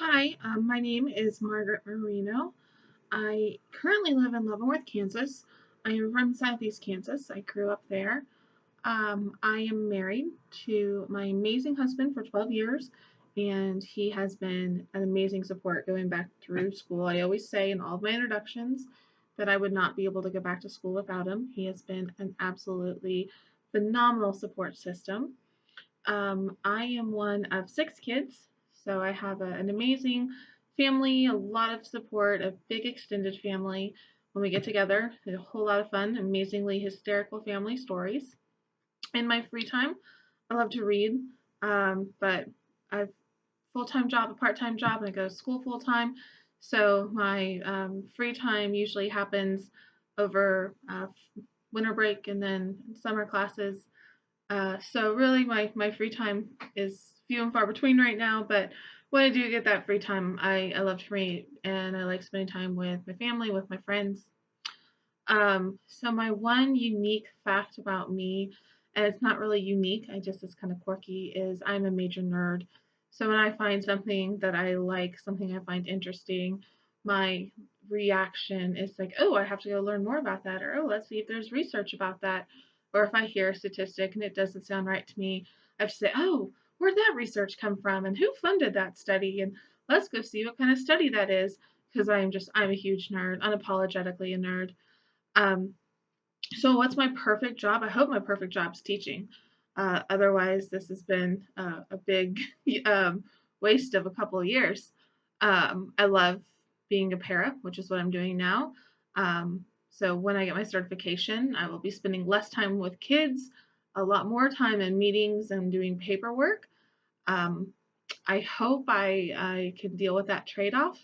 Hi, my name is Margaret Marino. I currently live in Leavenworth, Kansas. I am from Southeast Kansas. I grew up there. I am married to my amazing husband for 12 years, and he has been an amazing support going back through school. I always say in all of my introductions that I would not be able to go back to school without him. He has been an absolutely phenomenal support system. I am one of six kids, so I have an amazing family, a lot of support, a big extended family. When we get together, it's a whole lot of fun, amazingly hysterical family stories. In my free time, I love to read, but I've full-time job, a part-time job, and I go to school full-time. So my free time usually happens over winter break and then summer classes. So really, my free time is few and far between right now. But when I do get that free time, I love to read and I like spending time with my family, with my friends. So my one unique fact about me, and it's not really unique, I just it's kind of quirky, is I'm a major nerd. So when I find something that I like, something I find interesting, my reaction is like, oh, I have to go learn more about that, or oh, let's see if there's research about that. Or if I hear a statistic and it doesn't sound right to me, I have to say, oh, where'd that research come from and who funded that study? And let's go see what kind of study that is, because I'm a huge nerd, unapologetically a nerd. Um, so what's my perfect job? I hope my perfect job's teaching. Otherwise, this has been a big waste of a couple of years. I love being a para, which is what I'm doing now. So when I get my certification, I will be spending less time with kids, a lot more time in meetings and doing paperwork. Um, I hope I can deal with that trade-off,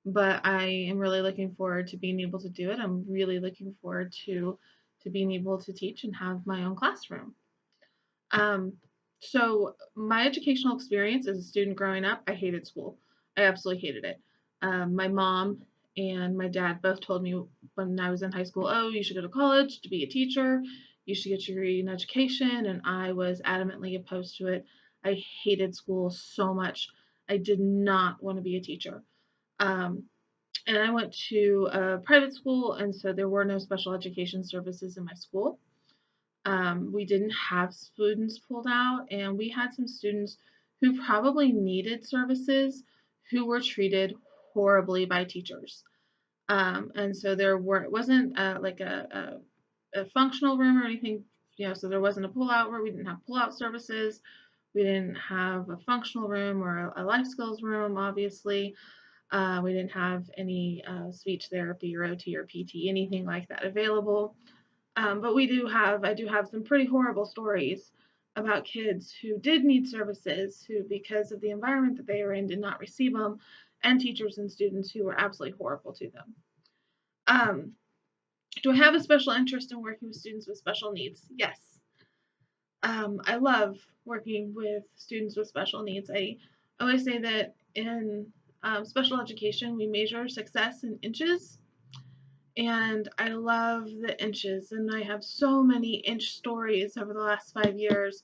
but I am really looking forward to being able to do it. I'm really looking forward to being able to teach and have my own classroom. Um, so my educational experience as a student growing up, I hated school. I absolutely hated it. My mom and my dad both told me when I was in high school, oh, you should go to college to be a teacher. You should get your degree in education, and I was adamantly opposed to it. I hated school so much. I did not want to be a teacher. Um, and I went to a private school, and so there were no special education services in my school. We didn't have students pulled out, and we had some students who probably needed services who were treated horribly by teachers. And so it wasn't like a functional room or anything, so there wasn't a pull out where we didn't have pull out services. We didn't have a functional room or a life skills room, obviously. We didn't have any speech therapy or OT or PT, anything like that available. But I do have some pretty horrible stories about kids who did need services, who, because of the environment that they were in, did not receive them, and teachers and students who were absolutely horrible to them. Um, do I have a special interest in working with students with special needs? Yes. I love working with students with special needs. I always say that in special education, we measure success in inches, and I love the inches, and I have so many inch stories over the last 5 years.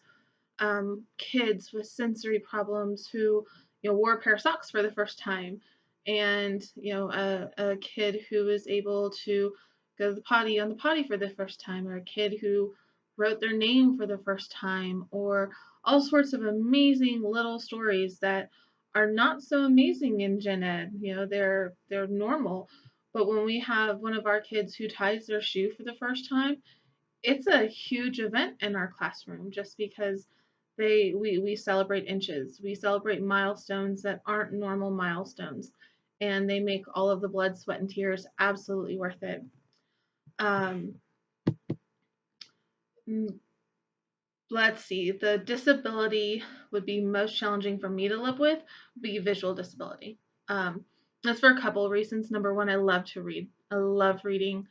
Kids with sensory problems who, wore a pair of socks for the first time, and a kid who was able to go to the potty on the potty for the first time, or a kid who wrote their name for the first time, or all sorts of amazing little stories that are not so amazing in gen ed. They're normal, but when we have one of our kids who ties their shoe for the first time, it's a huge event in our classroom, just because we celebrate inches. We celebrate milestones that aren't normal milestones, and they make all of the blood, sweat, and tears absolutely worth it. Um, let's see, the disability would be most challenging for me to live with would be visual disability. That's for a couple of reasons. Number one, I love to read. I love reading.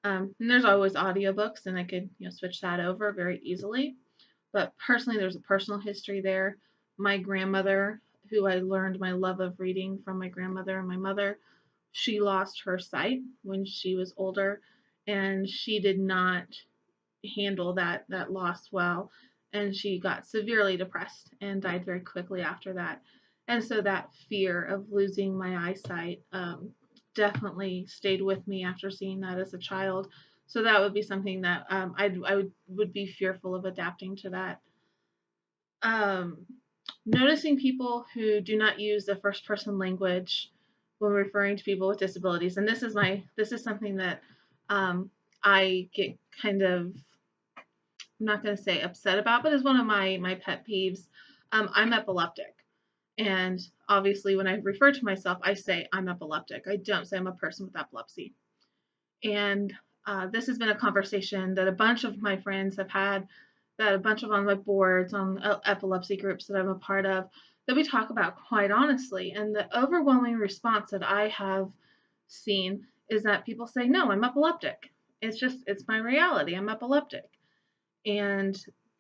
And there's always audiobooks, and I could switch that over very easily. But personally, there's a personal history there. My grandmother, who I learned my love of reading from my grandmother and my mother, she lost her sight when she was older, and she did not handle that loss well, and she got severely depressed and died very quickly after that. And so that fear of losing my eyesight definitely stayed with me after seeing that as a child. So that would be something that I would be fearful of adapting to that. Um, Noticing people who do not use the first person language when referring to people with disabilities, and this is something that I get kind of, I'm not going to say upset about, but is one of my pet peeves. I'm epileptic. And obviously, when I refer to myself, I say I'm epileptic. I don't say I'm a person with epilepsy. And this has been a conversation that a bunch of my friends have had, that a bunch of on my boards, on epilepsy groups that I'm a part of, that we talk about quite honestly. And the overwhelming response that I have seen is that people say, no, I'm epileptic. It's my reality. I'm epileptic. And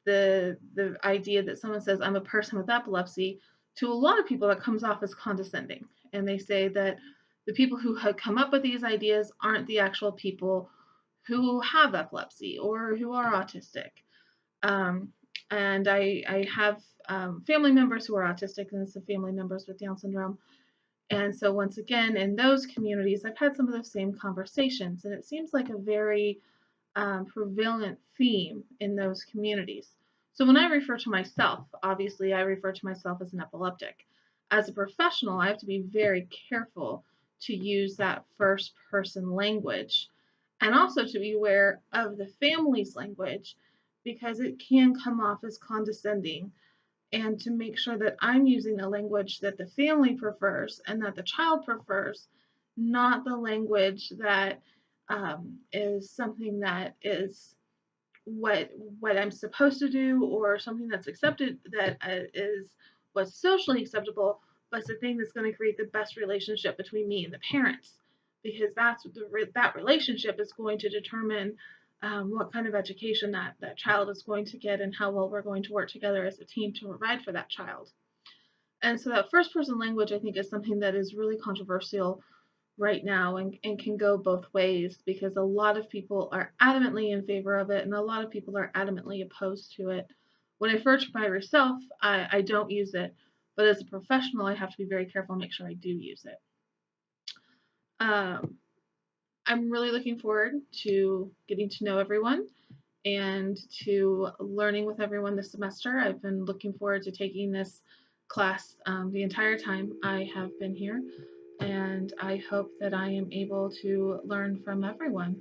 the idea that someone says I'm a person with epilepsy, to a lot of people that comes off as condescending, and they say that the people who have come up with these ideas aren't the actual people who have epilepsy or who are autistic. um, and I have family members who are autistic, and some family members with Down syndrome. And so once again, in those communities, I've had some of those same conversations, and it seems like a very prevalent theme in those communities. So when I refer to myself, obviously I refer to myself as an epileptic. As a professional, I have to be very careful to use that first person language, and also to be aware of the family's language, because it can come off as condescending, and to make sure that I'm using the language that the family prefers and that the child prefers, not the language that is something that is what what I'm supposed to do, or something that's accepted, that is what's socially acceptable, but it's the thing that's going to create the best relationship between me and the parents, because that relationship is going to determine what kind of education that child is going to get, and how well we're going to work together as a team to provide for that child. And so that first person language, I think, is something that is really controversial right now, and can go both ways, because a lot of people are adamantly in favor of it and a lot of people are adamantly opposed to it. When I first by myself, I don't use it, but as a professional, I have to be very careful and make sure I do use it. Um, I'm really looking forward to getting to know everyone and to learning with everyone this semester. I've been looking forward to taking this class the entire time I have been here, and I hope that I am able to learn from everyone.